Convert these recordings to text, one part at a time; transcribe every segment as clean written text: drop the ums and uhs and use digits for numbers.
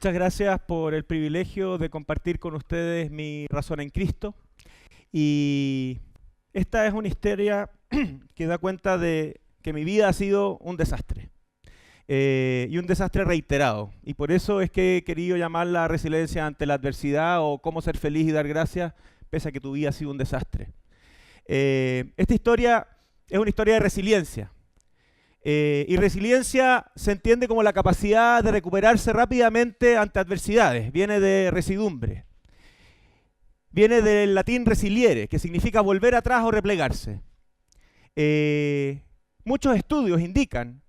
Muchas gracias por el privilegio de compartir con ustedes mi razón en Cristo. Y esta es una historia que da cuenta de que mi vida ha sido un desastre. Y un desastre reiterado. Y por eso es que he querido llamarla resiliencia ante la adversidad o cómo ser feliz y dar gracias pese a que tu vida ha sido un desastre. Esta historia es una historia de resiliencia. Y resiliencia se entiende como la capacidad de recuperarse rápidamente ante adversidades. Viene de residumbre. Viene del latín resiliere, que significa volver atrás o replegarse. Muchos estudios indican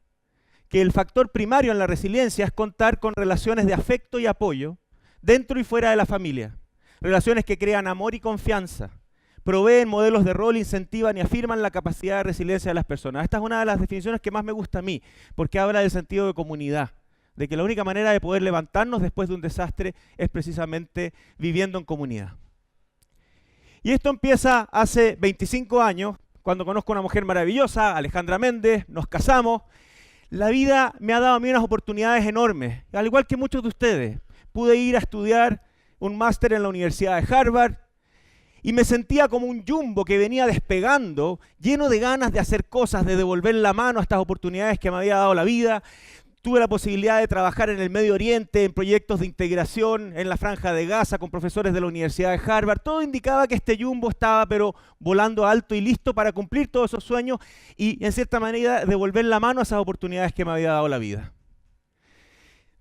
que el factor primario en la resiliencia es contar con relaciones de afecto y apoyo dentro y fuera de la familia. Relaciones que crean amor y confianza, proveen modelos de rol, incentivan y afirman la capacidad de resiliencia de las personas. Esta es una de las definiciones que más me gusta a mí, porque habla del sentido de comunidad, de que la única manera de poder levantarnos después de un desastre es precisamente viviendo en comunidad. Y esto empieza hace 25 años, cuando conozco a una mujer maravillosa, Alejandra Méndez, nos casamos. La vida me ha dado a mí unas oportunidades enormes, al igual que muchos de ustedes. Pude ir a estudiar un máster en la Universidad de Harvard y me sentía como un jumbo que venía despegando, lleno de ganas de hacer cosas, de devolver la mano a estas oportunidades que me había dado la vida. Tuve la posibilidad de trabajar en el Medio Oriente, en proyectos de integración en la Franja de Gaza con profesores de la Universidad de Harvard. Todo indicaba que este jumbo estaba pero volando alto y listo para cumplir todos esos sueños y en cierta manera devolver la mano a esas oportunidades que me había dado la vida.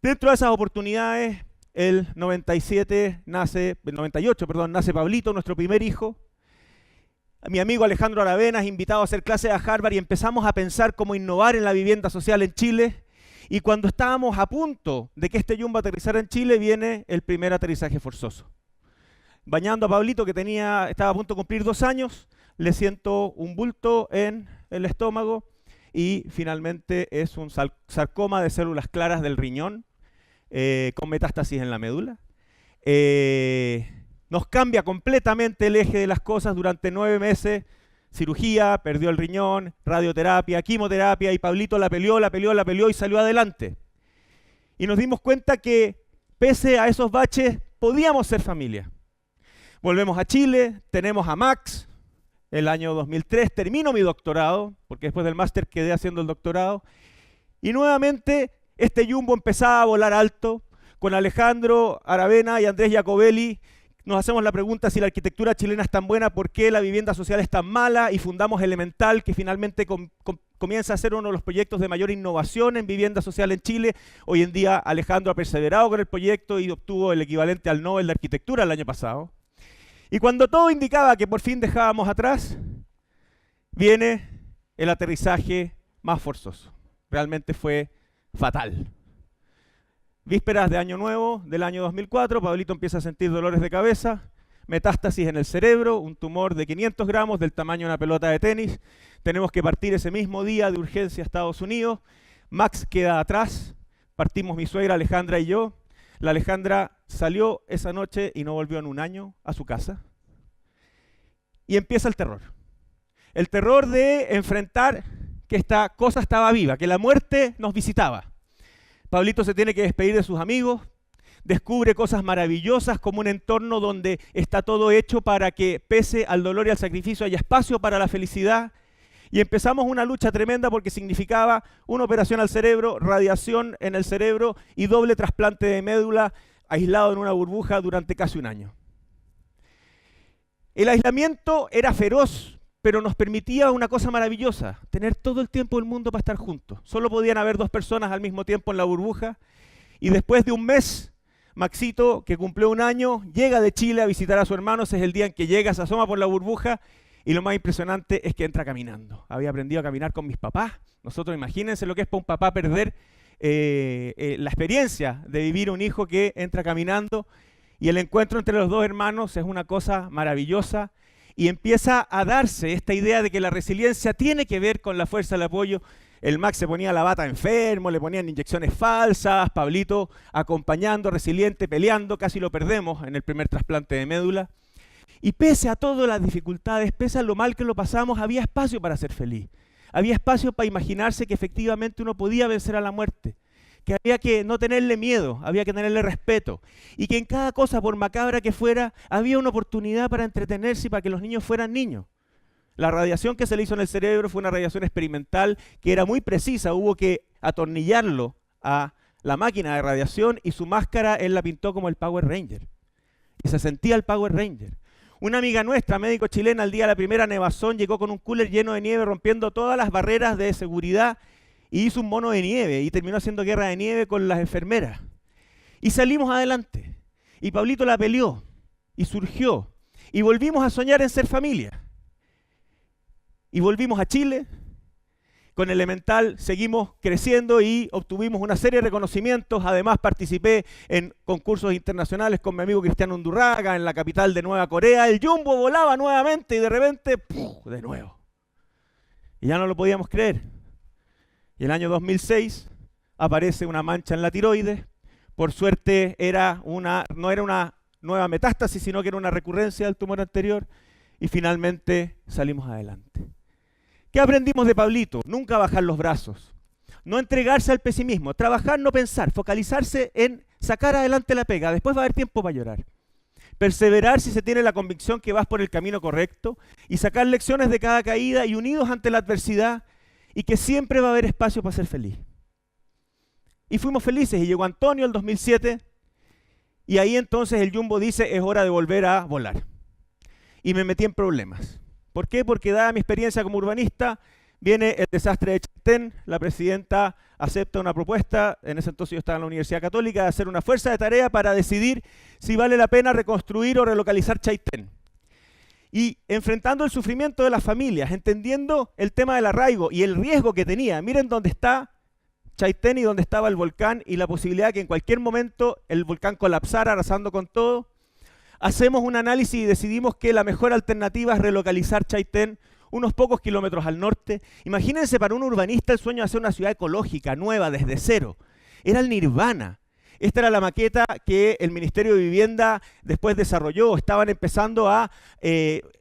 Dentro de esas oportunidades, el 98, nace Pablito, nuestro primer hijo. Mi amigo Alejandro Aravena es invitado a hacer clases a Harvard y empezamos a pensar cómo innovar en la vivienda social en Chile. Y cuando estábamos a punto de que este jumbo aterrizara en Chile, viene el primer aterrizaje forzoso. Bañando a Pablito, que estaba a punto de cumplir 2 años, le siento un bulto en el estómago y finalmente es un sarcoma de células claras del riñón con metástasis en la médula. Nos cambia completamente el eje de las cosas durante 9 meses. Cirugía, perdió el riñón, radioterapia, quimioterapia, y Pablito la peleó y salió adelante. Y nos dimos cuenta que, pese a esos baches, podíamos ser familia. Volvemos a Chile, tenemos a Max, el año 2003, termino mi doctorado, porque después del máster quedé haciendo el doctorado, y nuevamente este jumbo empezaba a volar alto, con Alejandro Aravena y Andrés Jacobelli. Nos hacemos la pregunta si la arquitectura chilena es tan buena, ¿por qué la vivienda social es tan mala? Y fundamos Elemental, que finalmente comienza a ser uno de los proyectos de mayor innovación en vivienda social en Chile. Hoy en día Alejandro ha perseverado con el proyecto y obtuvo el equivalente al Nobel de Arquitectura el año pasado. Y cuando todo indicaba que por fin dejábamos atrás, viene el aterrizaje más forzoso. Realmente fue fatal. Vísperas de Año Nuevo del año 2004, Pablito empieza a sentir dolores de cabeza, metástasis en el cerebro, un tumor de 500 gramos del tamaño de una pelota de tenis. Tenemos que partir ese mismo día de urgencia a Estados Unidos. Max queda atrás, partimos mi suegra Alejandra y yo. La Alejandra salió esa noche y no volvió en un año a su casa. Y empieza el terror. El terror de enfrentar que esta cosa estaba viva, que la muerte nos visitaba. Pablito se tiene que despedir de sus amigos, descubre cosas maravillosas como un entorno donde está todo hecho para que, pese al dolor y al sacrificio, haya espacio para la felicidad. Y empezamos una lucha tremenda porque significaba una operación al cerebro, radiación en el cerebro y doble trasplante de médula aislado en una burbuja durante casi un año. El aislamiento era feroz, pero nos permitía una cosa maravillosa, tener todo el tiempo del mundo para estar juntos. Solo podían haber 2 personas al mismo tiempo en la burbuja. Y después de un mes, Maxito, que cumplió 1 año, llega de Chile a visitar a su hermano. Ese es el día en que llega, se asoma por la burbuja y lo más impresionante es que entra caminando. Había aprendido a caminar con mis papás. Nosotros, imagínense lo que es para un papá perder la experiencia de vivir un hijo que entra caminando. Y el encuentro entre los 2 hermanos es una cosa maravillosa. Y empieza a darse esta idea de que la resiliencia tiene que ver con la fuerza del apoyo. El Max se ponía la bata enfermo, le ponían inyecciones falsas, Pablito acompañando, resiliente, peleando, casi lo perdemos en el primer trasplante de médula. Y pese a todas las dificultades, pese a lo mal que lo pasamos, había espacio para ser feliz. Había espacio para imaginarse que efectivamente uno podía vencer a la muerte. que había que no tenerle miedo, había que tenerle respeto, y que en cada cosa, por macabra que fuera, había una oportunidad para entretenerse y para que los niños fueran niños. La radiación que se le hizo en el cerebro fue una radiación experimental que era muy precisa, hubo que atornillarlo a la máquina de radiación y su máscara él la pintó como el Power Ranger. Y se sentía el Power Ranger. Una amiga nuestra, médico chilena, al día de la primera nevazón, llegó con un cooler lleno de nieve, rompiendo todas las barreras de seguridad, y hizo un mono de nieve, y terminó haciendo guerra de nieve con las enfermeras. Y salimos adelante. Y Pablito la peleó, y surgió, y volvimos a soñar en ser familia. Y volvimos a Chile. Con Elemental seguimos creciendo y obtuvimos una serie de reconocimientos. Además participé en concursos internacionales con mi amigo Cristiano Undurraga en la capital de Nueva Corea. El Jumbo volaba nuevamente y de repente, ¡puf!, de nuevo. Y ya no lo podíamos creer. Y el año 2006 aparece una mancha en la tiroides. Por suerte no era una nueva metástasis, sino que era una recurrencia del tumor anterior. Y finalmente salimos adelante. ¿Qué aprendimos de Pablito? Nunca bajar los brazos, no entregarse al pesimismo, trabajar, no pensar, focalizarse en sacar adelante la pega, después va a haber tiempo para llorar. Perseverar si se tiene la convicción que vas por el camino correcto y sacar lecciones de cada caída y unidos ante la adversidad y que siempre va a haber espacio para ser feliz. Y fuimos felices y llegó Antonio el 2007 y ahí entonces el Jumbo dice es hora de volver a volar. Y me metí en problemas. ¿Por qué? Porque dada mi experiencia como urbanista, viene el desastre de Chaitén, la presidenta acepta una propuesta, en ese entonces yo estaba en la Universidad Católica, de hacer una fuerza de tarea para decidir si vale la pena reconstruir o relocalizar Chaitén. Y enfrentando el sufrimiento de las familias, entendiendo el tema del arraigo y el riesgo que tenía, miren dónde está Chaitén y dónde estaba el volcán y la posibilidad de que en cualquier momento el volcán colapsara arrasando con todo. Hacemos un análisis y decidimos que la mejor alternativa es relocalizar Chaitén unos pocos kilómetros al norte. Imagínense para un urbanista el sueño de hacer una ciudad ecológica, nueva, desde cero. Era el nirvana. Esta era la maqueta que el Ministerio de Vivienda después desarrolló. Estaban empezando a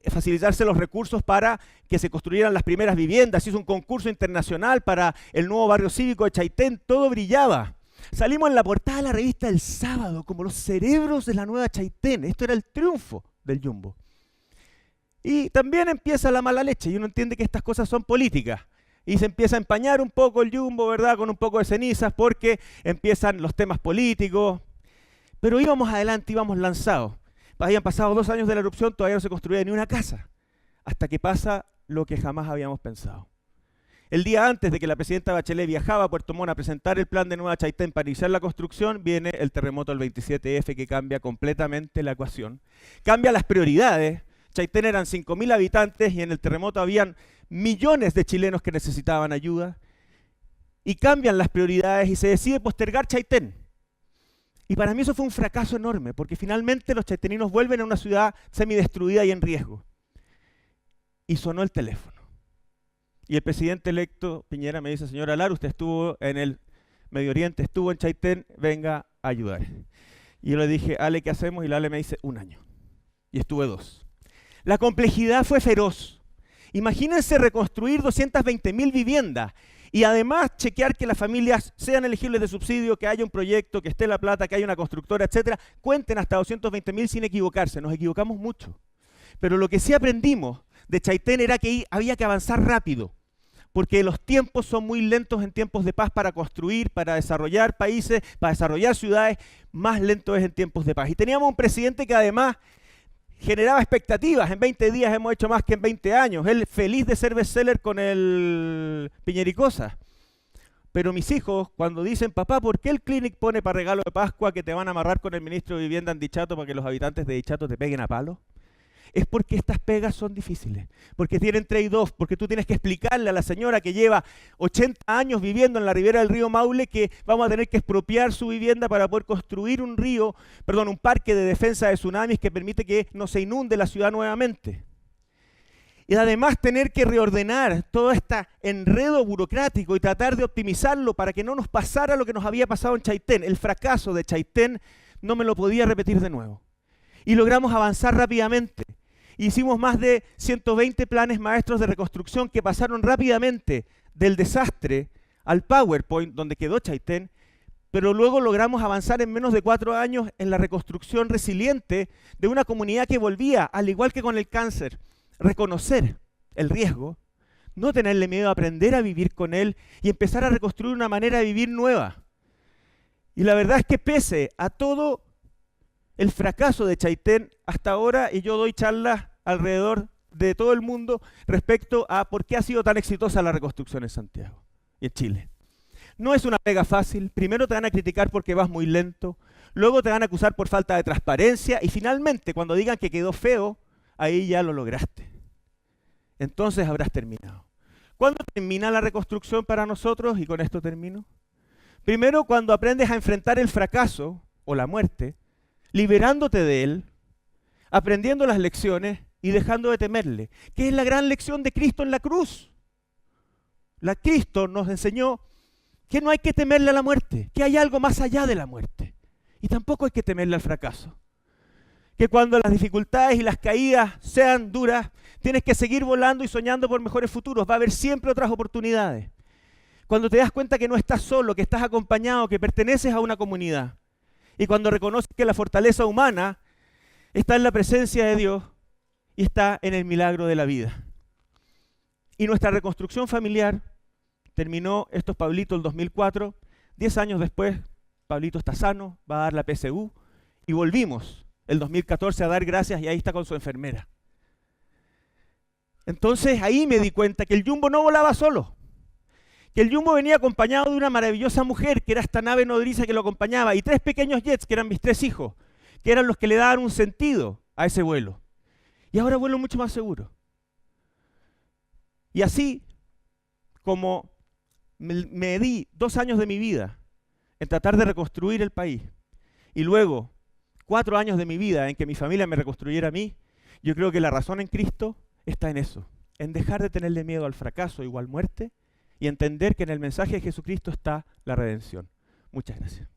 facilitarse los recursos para que se construyeran las primeras viviendas. Hizo un concurso internacional para el nuevo barrio cívico de Chaitén. Todo brillaba. Salimos en la portada de la revista El Sábado como los cerebros de la nueva Chaitén. Esto era el triunfo del Jumbo. Y también empieza la mala leche y uno entiende que estas cosas son políticas. Y se empieza a empañar un poco el Jumbo, ¿verdad? Con un poco de cenizas porque empiezan los temas políticos. Pero íbamos adelante, íbamos lanzados. Habían pasado 2 años de la erupción, todavía no se construía ni una casa. Hasta que pasa lo que jamás habíamos pensado. El día antes de que la presidenta Bachelet viajaba a Puerto Montt a presentar el plan de Nueva Chaitén para iniciar la construcción, viene el terremoto del 27F que cambia completamente la ecuación. Cambia las prioridades. Chaitén eran 5.000 habitantes y en el terremoto habían millones de chilenos que necesitaban ayuda. Y cambian las prioridades y se decide postergar Chaitén. Y para mí eso fue un fracaso enorme, porque finalmente los chaiteninos vuelven a una ciudad semidestruida y en riesgo. Y sonó el teléfono. Y el presidente electo Piñera me dice, señora Lara, usted estuvo en el Medio Oriente, estuvo en Chaitén, venga a ayudar. Y yo le dije, Ale, ¿qué hacemos? Y la Ale me dice, 1 año. Y estuve 2. La complejidad fue feroz. Imagínense reconstruir 220.000 viviendas y además chequear que las familias sean elegibles de subsidio, que haya un proyecto, que esté la plata, que haya una constructora, etcétera. Cuenten hasta 220.000 sin equivocarse. Nos equivocamos mucho. Pero lo que sí aprendimos de Chaitén era que había que avanzar rápido, porque los tiempos son muy lentos en tiempos de paz para construir, para desarrollar países, para desarrollar ciudades, más lento es en tiempos de paz. Y teníamos un presidente que además generaba expectativas. En 20 días hemos hecho más que en 20 años. Él feliz de ser bestseller con el Piñericosa. Pero mis hijos, cuando dicen, papá, ¿por qué el Clinic pone para regalo de Pascua que te van a amarrar con el ministro de Vivienda en Dichato para que los habitantes de Dichato te peguen a palo? Es porque estas pegas son difíciles, porque tienen trade-off, porque tú tienes que explicarle a la señora que lleva 80 años viviendo en la ribera del río Maule que vamos a tener que expropiar su vivienda para poder construir un parque de defensa de tsunamis que permite que no se inunde la ciudad nuevamente. Y además tener que reordenar todo este enredo burocrático y tratar de optimizarlo para que no nos pasara lo que nos había pasado en Chaitén. El fracaso de Chaitén no me lo podía repetir de nuevo. Y logramos avanzar rápidamente. Hicimos más de 120 planes maestros de reconstrucción que pasaron rápidamente del desastre al PowerPoint donde quedó Chaitén, pero luego logramos avanzar en menos de 4 años en la reconstrucción resiliente de una comunidad que volvía, al igual que con el cáncer, reconocer el riesgo, no tenerle miedo a aprender a vivir con él y empezar a reconstruir una manera de vivir nueva. Y la verdad es que pese a todo el fracaso de Chaitén hasta ahora, y yo doy charlas alrededor de todo el mundo respecto a por qué ha sido tan exitosa la reconstrucción en Santiago y en Chile. No es una pega fácil. Primero te van a criticar porque vas muy lento, luego te van a acusar por falta de transparencia y finalmente cuando digan que quedó feo, ahí ya lo lograste. Entonces habrás terminado. ¿Cuándo termina la reconstrucción para nosotros? Y con esto termino. Primero, cuando aprendes a enfrentar el fracaso o la muerte, liberándote de él, aprendiendo las lecciones y dejando de temerle, que es la gran lección de Cristo en la cruz. Cristo nos enseñó que no hay que temerle a la muerte, que hay algo más allá de la muerte. Y tampoco hay que temerle al fracaso. Que cuando las dificultades y las caídas sean duras, tienes que seguir volando y soñando por mejores futuros. Va a haber siempre otras oportunidades. Cuando te das cuenta que no estás solo, que estás acompañado, que perteneces a una comunidad. Y cuando reconoces que la fortaleza humana está en la presencia de Dios y está en el milagro de la vida. Y nuestra reconstrucción familiar terminó, esto es Pablito el 2004, 10 años después, Pablito está sano, va a dar la PSU, y volvimos el 2014 a dar gracias y ahí está con su enfermera. Entonces ahí me di cuenta que el Jumbo no volaba solo, que el Jumbo venía acompañado de una maravillosa mujer, que era esta nave nodriza que lo acompañaba, y 3 pequeños jets, que eran mis 3 hijos, que eran los que le daban un sentido a ese vuelo. Y ahora vuelo mucho más seguro. Y así como me di 2 años de mi vida en tratar de reconstruir el país y luego 4 años de mi vida en que mi familia me reconstruyera a mí, yo creo que la razón en Cristo está en eso, en dejar de tenerle miedo al fracaso igual muerte y entender que en el mensaje de Jesucristo está la redención. Muchas gracias.